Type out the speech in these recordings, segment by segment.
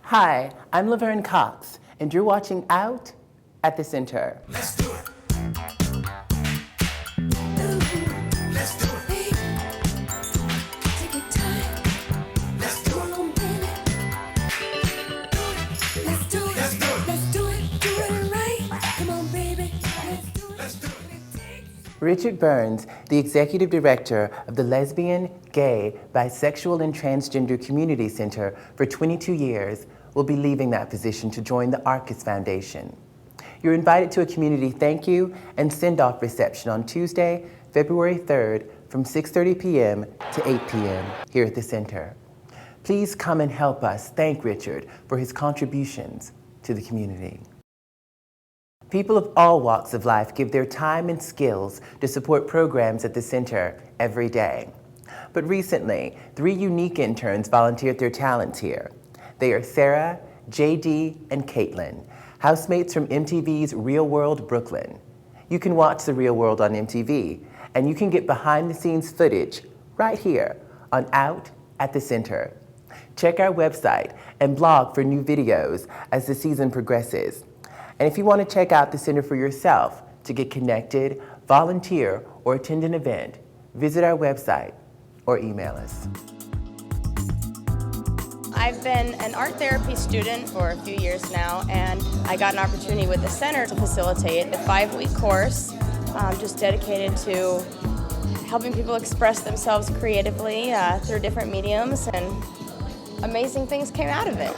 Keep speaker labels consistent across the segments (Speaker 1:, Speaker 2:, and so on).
Speaker 1: Hi, I'm Laverne Cox, and you're watching Out at the Center.
Speaker 2: Let's do it. Let's do it. Take your time. Let's do it. Let's do it. Let's do it. Let's do it. Do it right. Come on, baby. Let's do it. Let's do it.
Speaker 1: Richard Burns, the Executive Director of the Lesbian, Gay, Bisexual, and Transgender Community Center for 22 years, will be leaving that position to join the Arcus Foundation. You're invited to a community thank you and send-off reception on Tuesday, February 3rd from 6:30 p.m. to 8 p.m. here at the center. Please come and help us thank Richard for his contributions to the community. People of all walks of life give their time and skills to support programs at the center every day. But recently, 3 unique interns volunteered their talents here. They are Sarah, JD, and Caitlin, housemates from MTV's Real World Brooklyn. You can watch The Real World on MTV, and you can get behind-the-scenes footage right here on Out at the Center. Check our website and blog for new videos as the season progresses. And if you want to check out the center for yourself to get connected, volunteer, or attend an event, visit our website or email us.
Speaker 3: I've been an art therapy student for a few years now, and I got an opportunity with the center to facilitate a 5-week course just dedicated to helping people express themselves creatively through different mediums, and amazing things came out of it.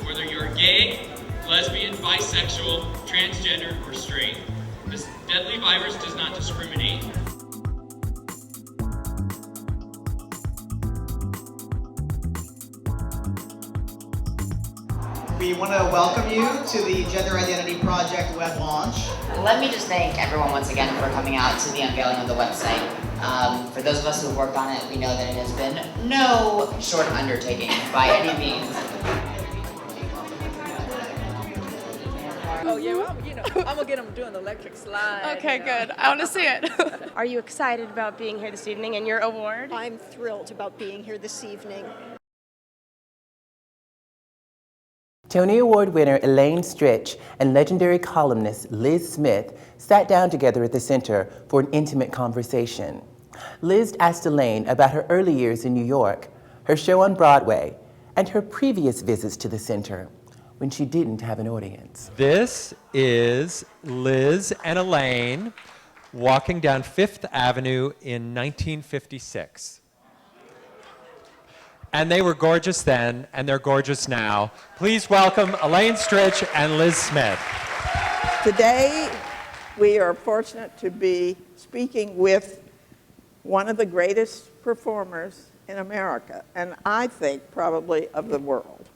Speaker 4: Whether you're gay, lesbian, bisexual, transgender, or straight, this deadly virus does not discriminate.
Speaker 5: We want to welcome you to the Gender Identity Project web launch.
Speaker 6: Let me just thank everyone once again for coming out to the unveiling of the website. For those of us who have worked on it, we know that it has been no short undertaking by any means.
Speaker 7: Oh yeah, well, I'm gonna get them doing the electric slide.
Speaker 3: Okay, good. I want to see it. Are you excited about being here this evening and your award?
Speaker 8: I'm thrilled about being here this evening.
Speaker 1: Tony Award winner Elaine Stritch and legendary columnist Liz Smith sat down together at the center for an intimate conversation. Liz asked Elaine about her early years in New York, her show on Broadway, and her previous visits to the center when she didn't have an audience.
Speaker 9: This is Liz and Elaine walking down Fifth Avenue in 1956. And they were gorgeous then, and they're gorgeous now. Please welcome Elaine Stritch and Liz Smith.
Speaker 7: Today, we are fortunate to be speaking with one of the greatest performers in America, and I think probably of the world.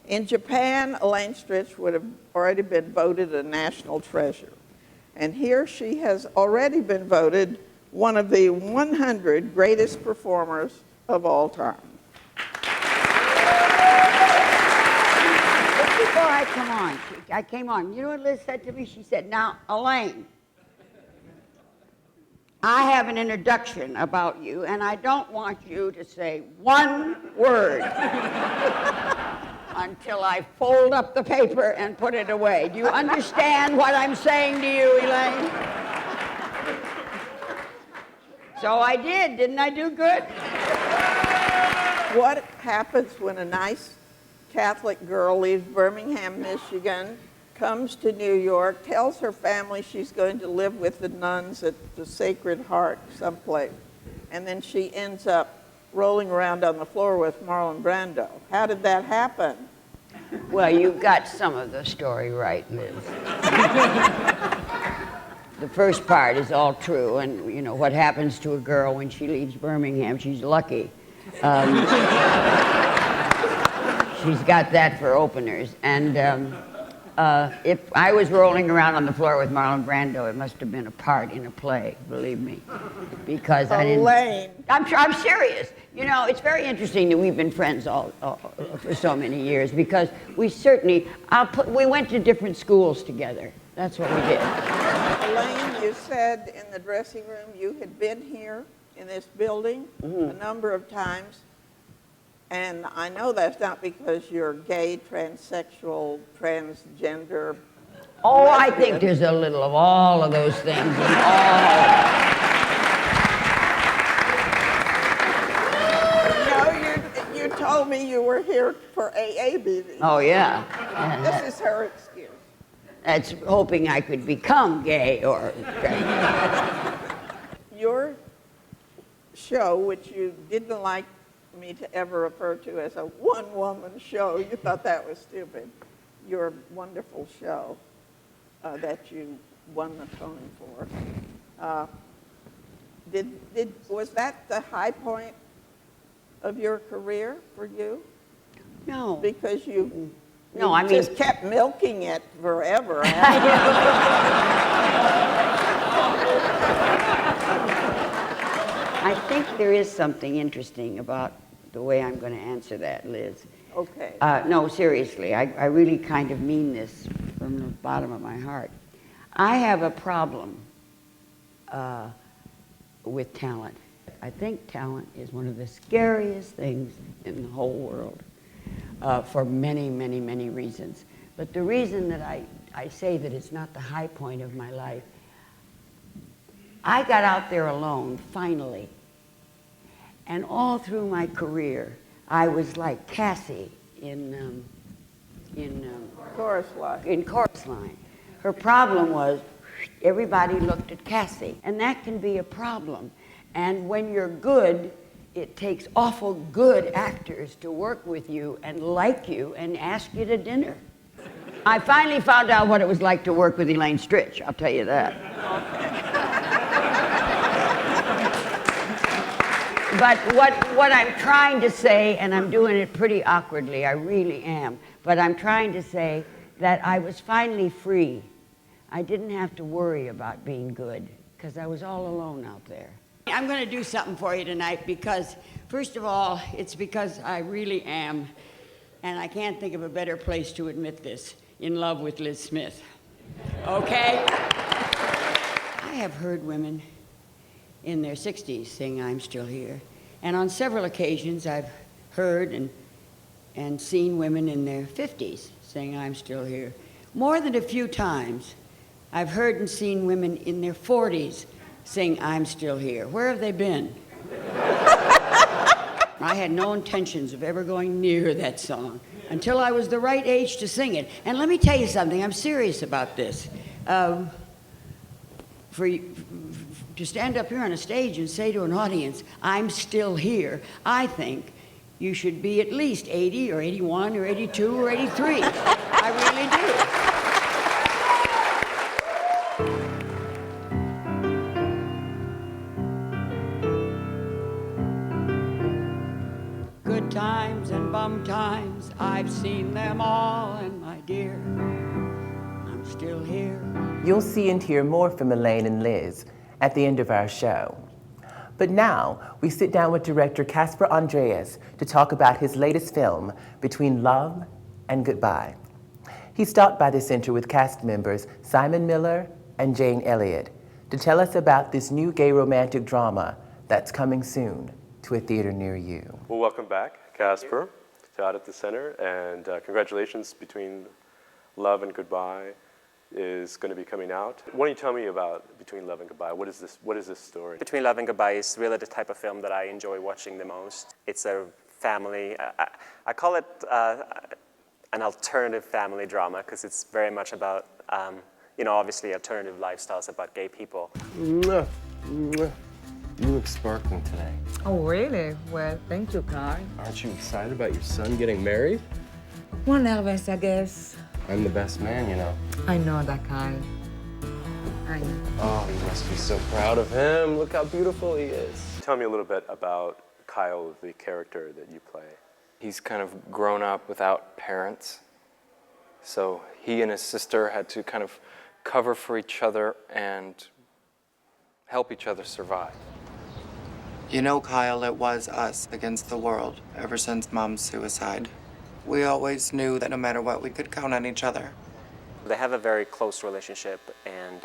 Speaker 7: In Japan, Elaine Stritch would have already been voted a national treasure. And here she has already been voted one of the 100 greatest performers of all time.
Speaker 10: Before I came on, you know what Liz said to me? She said, now, Elaine, I have an introduction about you, and I don't want you to say one word until I fold up the paper and put it away. Do you understand what I'm saying to you, Elaine? So I did. Didn't I do good?
Speaker 7: What happens when a nice Catholic girl leaves Birmingham, Michigan, comes to New York, tells her family she's going to live with the nuns at the Sacred Heart someplace, and then she ends up rolling around on the floor with Marlon Brando? How did that happen?
Speaker 10: Well, you got some of the story right, Liz. The first part is all true, and you know what happens to a girl when she leaves Birmingham, she's lucky. She's got that for openers. And if I was rolling around on the floor with Marlon Brando, it must have been a part in a play, believe me. Because I didn't...
Speaker 7: Elaine.
Speaker 10: I'm serious. You know, it's very interesting that we've been friends all for so many years, because we certainly... we went to different schools together. That's what we did.
Speaker 7: Elaine you said in the dressing room you had been here in this building a number of times. And I know that's not because you're gay, transsexual, transgender.
Speaker 10: Oh, I
Speaker 7: lesbian.
Speaker 10: think there's a little of all of those things in all.
Speaker 7: No, you told me you were here for AA meetings.
Speaker 10: Oh, yeah.
Speaker 7: This is her excuse.
Speaker 10: That's hoping I could become gay or
Speaker 7: Your show, which you didn't like me to ever refer to as a one-woman show, you thought that was stupid. Your wonderful show that you won the Tony for. Was that the high point of your career for you?
Speaker 10: No.
Speaker 7: Because you
Speaker 10: No, I mean,
Speaker 7: just kept milking it forever.
Speaker 10: I think there is something interesting about the way I'm going to answer that, Liz.
Speaker 7: Okay.
Speaker 10: No, seriously, I really kind of mean this from the bottom of my heart. I have a problem with talent. I think talent is one of the scariest things in the whole world for many, many, many reasons. But the reason that I say that it's not the high point of my life, I got out there alone, finally. And all through my career, I was like Cassie in
Speaker 7: Chorus Line.
Speaker 10: in Chorus Line. Her problem was everybody looked at Cassie, and that can be a problem. And when you're good, it takes awful good actors to work with you and like you and ask you to dinner. I finally found out what it was like to work with Elaine Stritch, I'll tell you that. But what I'm trying to say, and I'm doing it pretty awkwardly, I really am, but I'm trying to say that I was finally free. I didn't have to worry about being good, because I was all alone out there. I'm going to do something for you tonight because, first of all, it's because I really am, and I can't think of a better place to admit this, in love with Liz Smith. Okay? I have heard women in their 60s sing I'm Still Here. And on several occasions I've heard and seen women in their 50s sing I'm Still Here. More than a few times I've heard and seen women in their 40s sing I'm Still Here. Where have they been? I had no intentions of ever going near that song until I was the right age to sing it. And let me tell you something, I'm serious about this. To stand up here on a stage and say to an audience, I'm still here, I think you should be at least 80 or 81 or 82 or 83. I really do. Good times and bum times, I've seen them all, and my dear, I'm still here.
Speaker 1: You'll see and hear more from Elaine and Liz at the end of our show. But now, we sit down with director Casper Andreas to talk about his latest film, Between Love and Goodbye. He stopped by the center with cast members Simon Miller and Jane Elliott to tell us about this new gay romantic drama that's coming soon to a theater near you.
Speaker 11: Well, welcome back, Casper, to Out at the Center, and congratulations. Between Love and Goodbye is going to be coming out. Why don't you tell me about Between Love and Goodbye? What is this story?
Speaker 12: Between Love and Goodbye is really the type of film that I enjoy watching the most. It's a family, I call it an alternative family drama because it's very much about, obviously alternative lifestyles about gay people.
Speaker 11: Mwah, mwah. You look sparkling today.
Speaker 13: Oh, really? Well, thank you, Carl.
Speaker 11: Aren't you excited about your son getting married?
Speaker 13: One nervous, I guess.
Speaker 11: I'm the best man, you know.
Speaker 13: I know that, Kyle. I know.
Speaker 11: Oh, you must be so proud of him. Look how beautiful he is. Tell me a little bit about Kyle, the character that you play.
Speaker 14: He's kind of grown up without parents. So he and his sister had to kind of cover for each other and help each other survive.
Speaker 15: You know, Kyle, it was us against the world ever since Mom's suicide. We always knew that no matter what, we could count on each other.
Speaker 12: They have a very close relationship, and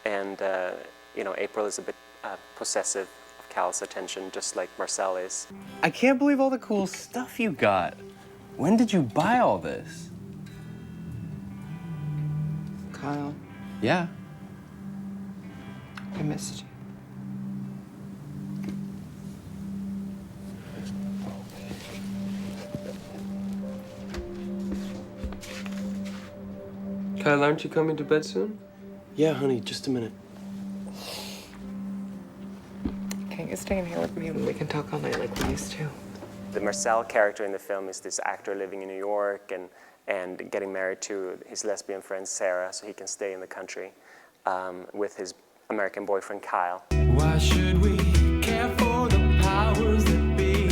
Speaker 12: And you know, April is a bit possessive of Cal's attention, just like Marcel is.
Speaker 16: I can't believe all the cool stuff you got. When did you buy all this?
Speaker 15: Kyle,
Speaker 16: Yeah.
Speaker 15: I missed you.
Speaker 17: Kyle, aren't you coming to bed soon?
Speaker 16: Yeah, honey, just a minute.
Speaker 15: Can't you stay in here with me and we can talk all night like we used to?
Speaker 12: The Marcel character in the film is this actor living in New York and getting married to his lesbian friend Sarah so he can stay in the country with his American boyfriend Kyle.
Speaker 18: Why should we care for the powers that be?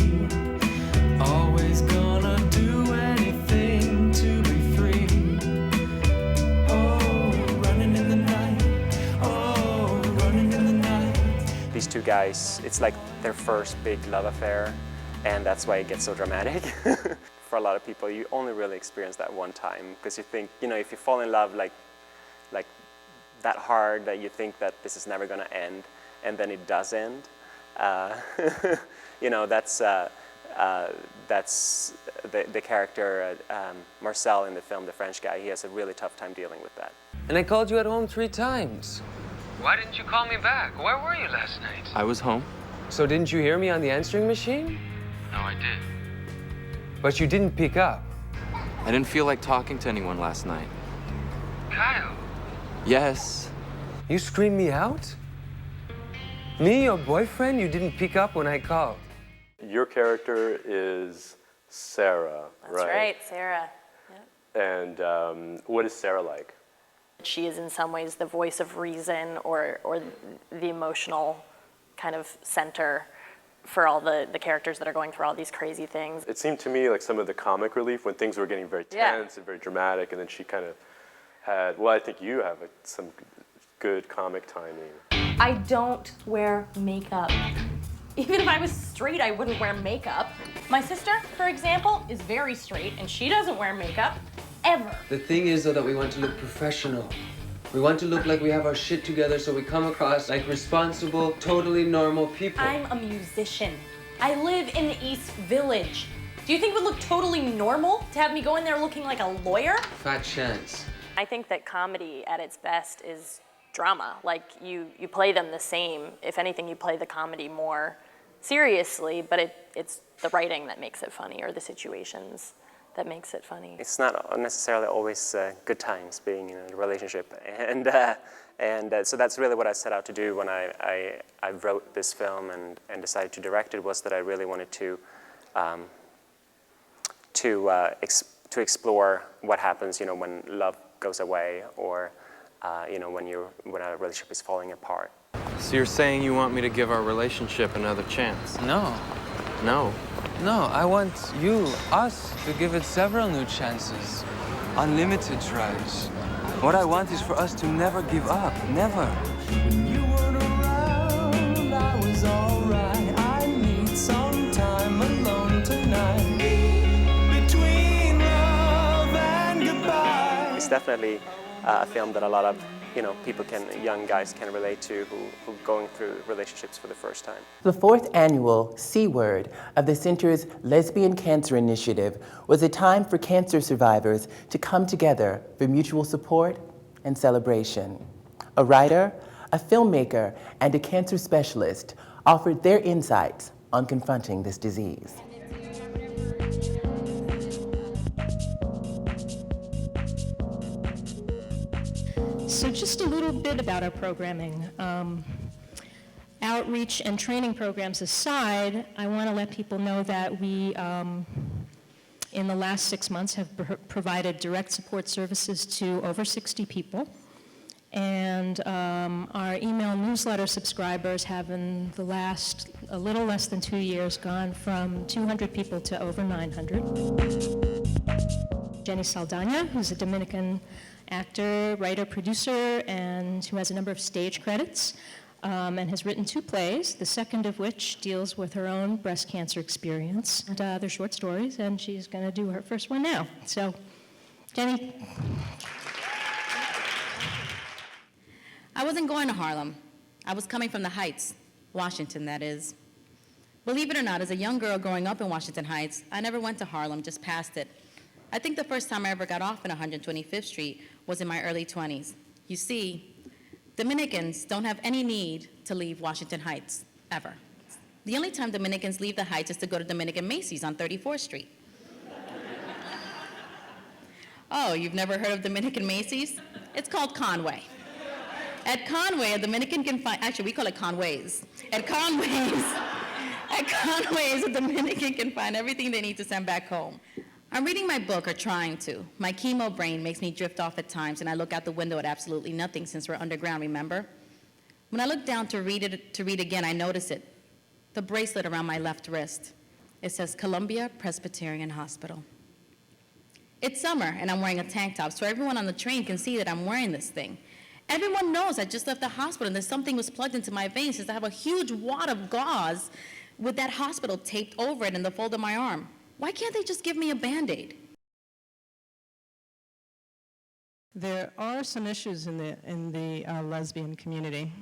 Speaker 18: Always gonna do anything to be free. Oh, running in the night. Oh, running in the night.
Speaker 12: These two guys, it's like their first big love affair, and that's why it gets so dramatic. For a lot of people, you only really experience that one time because you think, you know, if you fall in love like that hard that you think that this is never going to end, and then it does end, you know, that's the character Marcel in the film, the French guy. He has a really tough time dealing with that.
Speaker 17: And I called you at home 3 times.
Speaker 18: Why didn't you call me back? Where were you last night?
Speaker 16: I was home.
Speaker 17: So didn't you hear me on the answering machine?
Speaker 18: No, I did.
Speaker 17: But you didn't pick up.
Speaker 16: I didn't feel like talking to anyone last night.
Speaker 18: Kyle.
Speaker 16: Yes.
Speaker 17: You screamed me out? Me, your boyfriend, you didn't pick up when I called.
Speaker 11: Your character is Sarah,
Speaker 19: That's right, Sarah.
Speaker 11: And what is Sarah like?
Speaker 19: She is in some ways the voice of reason or the emotional kind of center for all the characters that are going through all these crazy things.
Speaker 11: It seemed to me like some of the comic relief when things were getting very tense and very dramatic, and then she kind of had, well, I think you have some good comic timing.
Speaker 19: I don't wear makeup. Even if I was straight, I wouldn't wear makeup. My sister, for example, is very straight, and she doesn't wear makeup, ever.
Speaker 17: The thing is, though, that we want to look professional. We want to look like we have our shit together so we come across like responsible, totally normal people.
Speaker 19: I'm a musician. I live in the East Village. Do you think it would look totally normal to have me go in there looking like a lawyer?
Speaker 17: Fat chance.
Speaker 19: I think that comedy at its best is drama. Like, you play them the same. If anything, you play the comedy more seriously, but it's the writing that makes it funny, or the situations that makes it funny.
Speaker 12: It's not necessarily always good times being in a relationship, and so that's really what I set out to do when I wrote this film and decided to direct it, was that I really wanted to explore what happens, you know, when love goes away, or you know, when a relationship is falling apart.
Speaker 16: So you're saying you want me to give our relationship another chance?
Speaker 17: No.
Speaker 16: No.
Speaker 17: No, I want us, to give it several new chances. Unlimited tries. What I want is for us to never give up, never.
Speaker 18: When you weren't around, I was alright. I need some time alone tonight. Between love and goodbye.
Speaker 12: It's definitely a film that a lot of people young guys can relate to who are going through relationships for the first time.
Speaker 1: The 4th annual C Word of the Center's Lesbian Cancer Initiative was a time for cancer survivors to come together for mutual support and celebration. A writer, a filmmaker, and a cancer specialist offered their insights on confronting this disease.
Speaker 20: So just a little bit about our programming. Outreach and training programs aside, I want to let people know that we, in the last 6 months, have provided direct support services to over 60 people. And our email newsletter subscribers have, in the last a little less than 2 years, gone from 200 people to over 900. Jenny Saldana, who's a Dominican actor, writer, producer, and who has a number of stage credits, and has written 2 plays, the second of which deals with her own breast cancer experience. And they're short stories, and she's going to do her first one now. So, Jenny.
Speaker 21: I wasn't going to Harlem. I was coming from the Heights, Washington, that is. Believe it or not, as a young girl growing up in Washington Heights, I never went to Harlem, just passed it. I think the first time I ever got off in 125th Street was in my early 20s. You see, Dominicans don't have any need to leave Washington Heights, ever. The only time Dominicans leave the Heights is to go to Dominican Macy's on 34th Street. Oh, you've never heard of Dominican Macy's? It's called Conway. At Conway, a Dominican can find, actually we call it Conways. At Conways, a Dominican can find everything they need to send back home. I'm reading my book, or trying to. My chemo brain makes me drift off at times, and I look out the window at absolutely nothing since we're underground, remember? When I look down to read again, I notice it. The bracelet around my left wrist. It says Columbia Presbyterian Hospital. It's summer, and I'm wearing a tank top, so everyone on the train can see that I'm wearing this thing. Everyone knows I just left the hospital and that something was plugged into my veins since I have a huge wad of gauze with that hospital taped over it in the fold of my arm. Why can't they just give me a Band-Aid?
Speaker 22: There are some issues in the lesbian community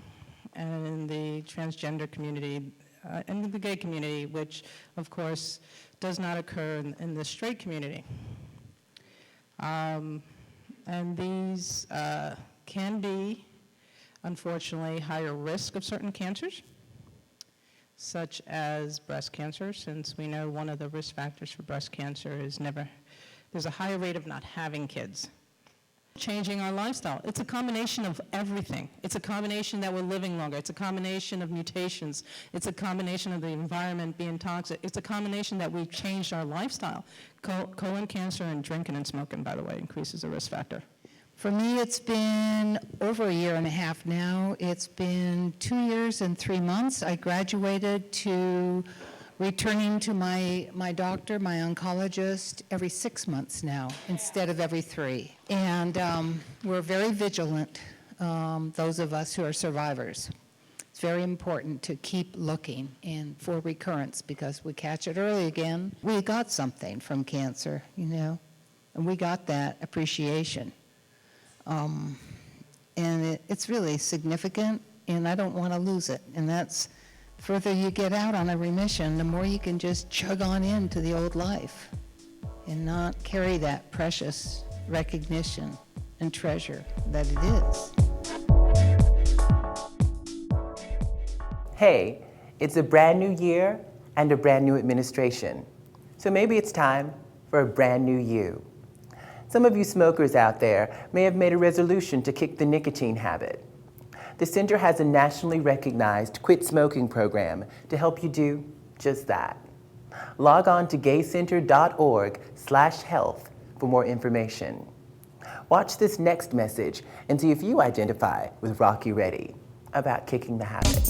Speaker 22: and in the transgender community and in the gay community, which, of course, does not occur in the straight community. And these can be, unfortunately, higher risk of certain cancers, such as breast cancer, since we know one of the risk factors for breast cancer is there's a higher rate of not having kids. Changing our lifestyle. It's a combination of everything. It's a combination that we're living longer. It's a combination of mutations. It's a combination of the environment being toxic. It's a combination that we've changed our lifestyle. Colon cancer and drinking and smoking, by the way, increases the risk factor.
Speaker 23: For me, it's been over a year and a half now. It's been 2 years and 3 months. I graduated to returning to my doctor, my oncologist, every 6 months now instead of every 3. And we're very vigilant, those of us who are survivors. It's very important to keep looking and for recurrence, because we catch it early again. We got something from cancer, and we got that appreciation. And it's really significant, and I don't want to lose it. And that's, further you get out on a remission, the more you can just chug on into the old life and not carry that precious recognition and treasure that it is.
Speaker 1: Hey, it's a brand new year and a brand new administration. So maybe it's time for a brand new you. Some of you smokers out there may have made a resolution to kick the nicotine habit. The center has a nationally recognized quit smoking program to help you do just that. Log on to gaycenter.org/health for more information. Watch this next message and see if you identify with Rocky Reddy about kicking the habit.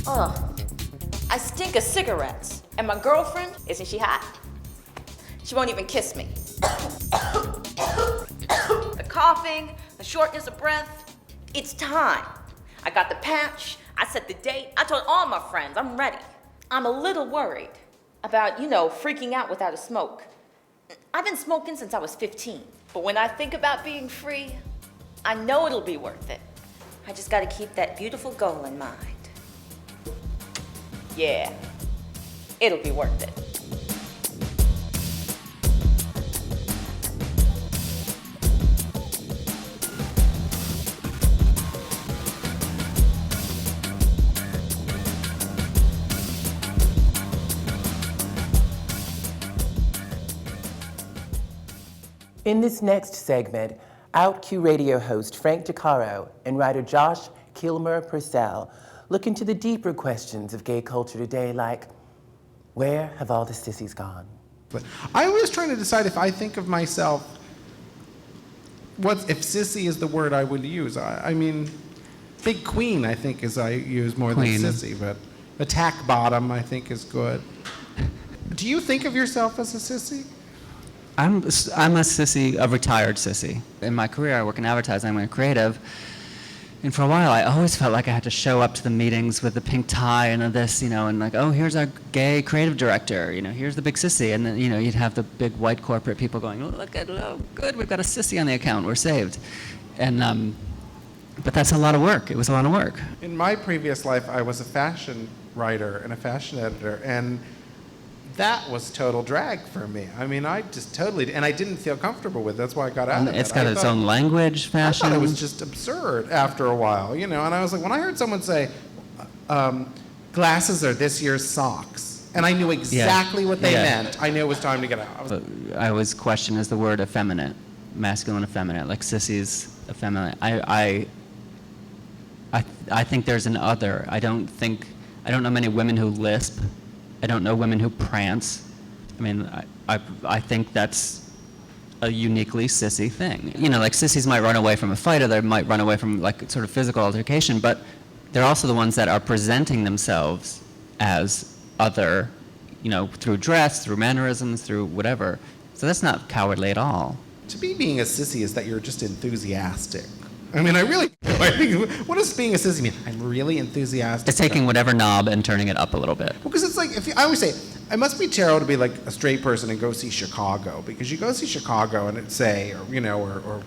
Speaker 24: Ugh, I stink of cigarettes. And my girlfriend, isn't she hot? She won't even kiss me. The coughing, the shortness of breath, it's time. I got the patch, I set the date, I told all my friends I'm ready. I'm a little worried about, freaking out without a smoke. I've been smoking since I was 15, but when I think about being free, I know it'll be worth it. I just gotta keep that beautiful goal in mind. Yeah, it'll be worth it.
Speaker 1: In this next segment, OutQ radio host Frank DeCaro and writer Josh Kilmer Purcell look into the deeper questions of gay culture today, like, where have all the sissies gone?
Speaker 25: But I was trying to decide if I think of myself, if sissy is the word I would use. I mean, big queen, I think, is I use more
Speaker 26: Queen.
Speaker 25: than sissy, but attack bottom, I think, is good. Do you think of yourself as a sissy?
Speaker 26: I'm a sissy, a retired sissy. In my career, I work in advertising. I'm a creative.
Speaker 2: And for a while, I always felt like I had to show up to the meetings with the pink tie and this, and like, oh, here's our gay creative director, here's the big sissy. And then, you'd have the big white corporate people going, oh, good, we've got a sissy on the account, we're saved. And, but that's a lot of work. It was a lot of work.
Speaker 25: In my previous life, I was a fashion writer and a fashion editor, and that was total drag for me. I mean, I just totally, and I didn't feel comfortable with it. That's why I got out of it.
Speaker 2: It's got its own language, fashion.
Speaker 25: I thought it was just absurd after a while, and I was like, when I heard someone say, glasses are this year's socks, and I knew exactly what they meant, I knew it was time to get out.
Speaker 2: I always question, is the word effeminate, masculine effeminate, like sissies effeminate. I think there's an other. I don't know many women who lisp. I don't know women who prance. I mean, I think that's a uniquely sissy thing. Like sissies might run away from a fight, or they might run away from like sort of physical altercation, but they're also the ones that are presenting themselves as other, through dress, through mannerisms, through whatever. So that's not cowardly at all.
Speaker 25: To me, being a sissy is that you're just enthusiastic. I mean, I think, what does being a sissy mean? I'm really enthusiastic.
Speaker 2: It's taking whatever knob and turning it up a little bit.
Speaker 25: Well, because it's like, I always say, it must be terrible to be like a straight person and go see Chicago, because you go see Chicago and it's or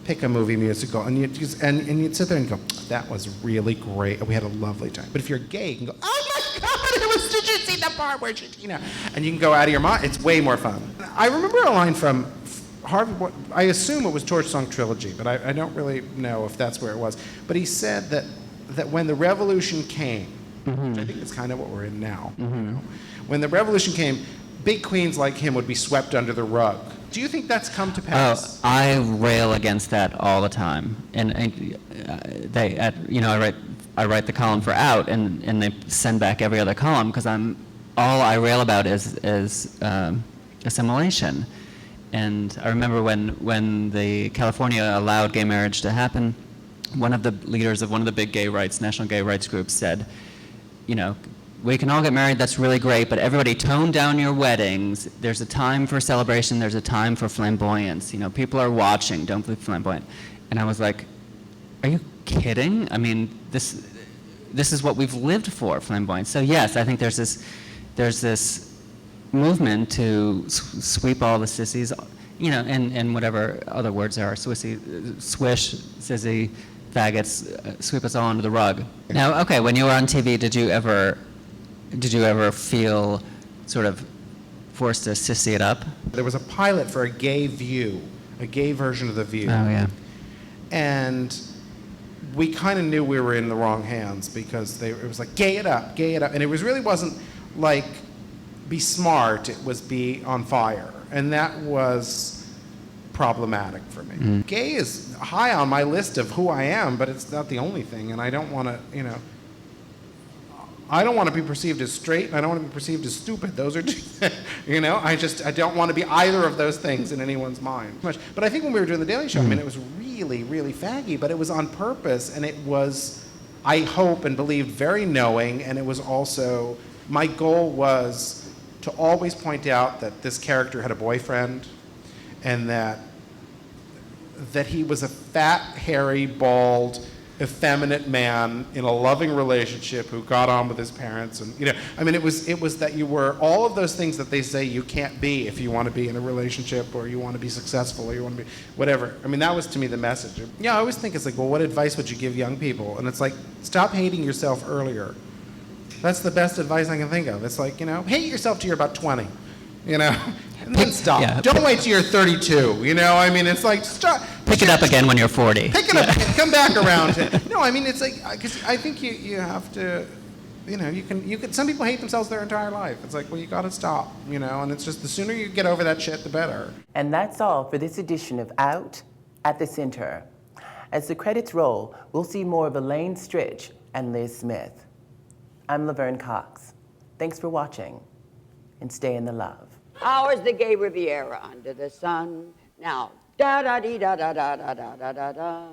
Speaker 25: pick a movie musical, and you'd sit there and go, that was really great, we had a lovely time. But if you're gay, you can go, oh my God, did you see the part where she, and you can go out of your mind. It's way more fun. I remember a line from Harvey, I assume it was Torch Song Trilogy, but I don't really know if that's where it was. But he said that when the revolution came, which I think is kind of what we're in now, when the revolution came, big queens like him would be swept under the rug. Do you think that's come to pass?
Speaker 2: Oh, I rail against that all the time, and I write the column for Out, and they send back every other column because all I rail about is assimilation. And I remember when the California allowed gay marriage to happen, one of the leaders of one of the big national gay rights groups said, we can all get married, that's really great, but everybody tone down your weddings. There's a time for celebration, there's a time for flamboyance. People are watching, don't be flamboyant. And I was like, are you kidding? I mean, this is what we've lived for, flamboyance. So yes, I think there's this movement to sweep all the sissies, and whatever other words there are, swish, sissy, faggots, sweep us all under the rug. Now, okay, when you were on TV, did you ever feel sort of forced to sissy it up?
Speaker 25: There was a pilot for a gay View, a gay version of The View.
Speaker 2: Oh, yeah.
Speaker 25: And we kind of knew we were in the wrong hands, because it was like, gay it up, and it really wasn't like, be smart, it was be on fire. And that was problematic for me. Gay is high on my list of who I am, but it's not the only thing, and I don't want to, I don't want to be perceived as straight, and I don't want to be perceived as stupid. Those are two, I don't want to be either of those things in anyone's mind. But I think when we were doing The Daily Show, it was really, really faggy, but it was on purpose, and it was, I hope and believe, very knowing, and it was also, my goal was to always point out that this character had a boyfriend, and that he was a fat, hairy, bald, effeminate man in a loving relationship who got on with his parents, and it was that you were all of those things that they say you can't be if you want to be in a relationship, or you want to be successful, or you want to be whatever. That was to me the message. Yeah, I always think it's like, well, what advice would you give young people? And it's like, stop hating yourself earlier. That's the best advice I can think of. It's like, hate yourself till you're about 20, and then stop.
Speaker 2: Yeah.
Speaker 25: Don't wait till you're 32, it's like, stop.
Speaker 2: Pick it up again when you're 40.
Speaker 25: Pick it up, come back around. No, it's like, because I think you have to, you can, some people hate themselves their entire life. It's like, well, you got to stop, and it's just the sooner you get over that shit, the better.
Speaker 1: And that's all for this edition of Out at the Center. As the credits roll, we'll see more of Elaine Stritch and Liz Smith. I'm Laverne Cox. Thanks for watching, and stay in the love.
Speaker 10: Ours the gay Riviera under the sun. Now, da-da-dee-da-da-da-da-da-da-da.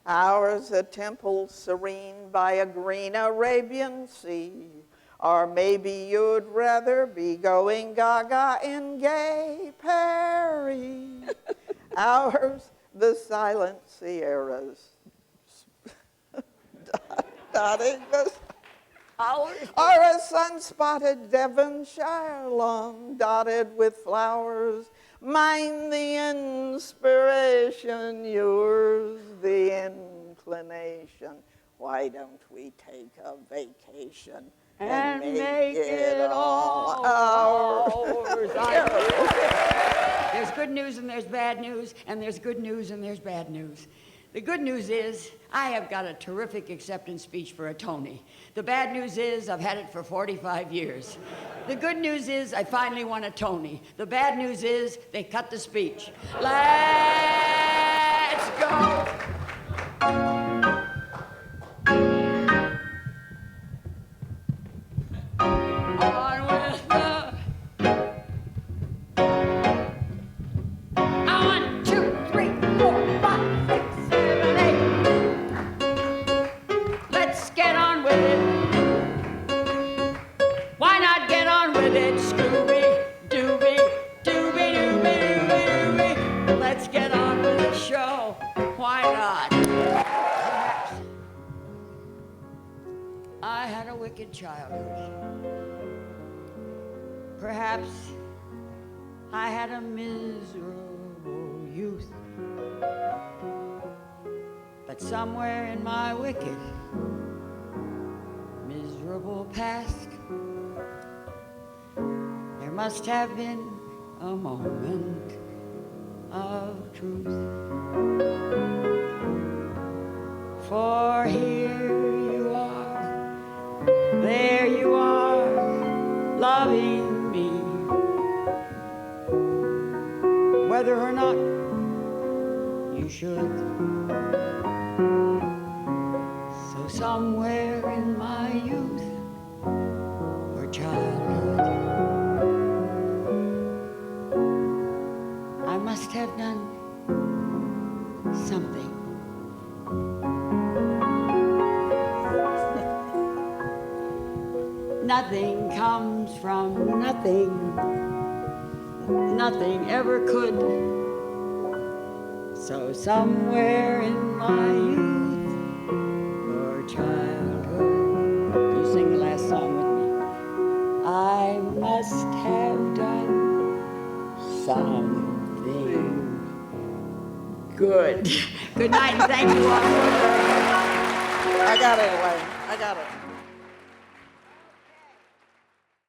Speaker 7: Ours a temple serene by a green Arabian sea. Or maybe you'd rather be going gaga in gay Paris. Ours the silent Sierras. dotted with or a sun-spotted Devonshire lawn dotted with flowers. Mine the inspiration, yours the inclination. Why don't we take a vacation and make it all ours?
Speaker 10: There's good news and there's bad news, and there's good news and there's bad news. The good news is I have got a terrific acceptance speech for a Tony. The bad news is I've had it for 45 years. The good news is I finally won a Tony. The bad news is they cut the speech. Let's go. On with the 1, 2, 3, 4, 5, 6, 7, 8. Let's get on with it. Why not get on with it, Scooby, Dooby, Dooby, Dooby, Dooby, Dooby. Let's get on with the show. Why not? Perhaps I had a wicked childhood. Perhaps I had a miserable youth. But somewhere in my wicked, miserable past, there must have been a moment of truth. For here you are, there you are, loving me, whether or not you should. So somewhere in my youth or childhood, I must have done something. Nothing comes from nothing. Nothing ever could. So somewhere in my youth or childhood, you sing the last song with me. I must have done something good. Good night and thank you all.
Speaker 7: I got it, Elaine. I got it.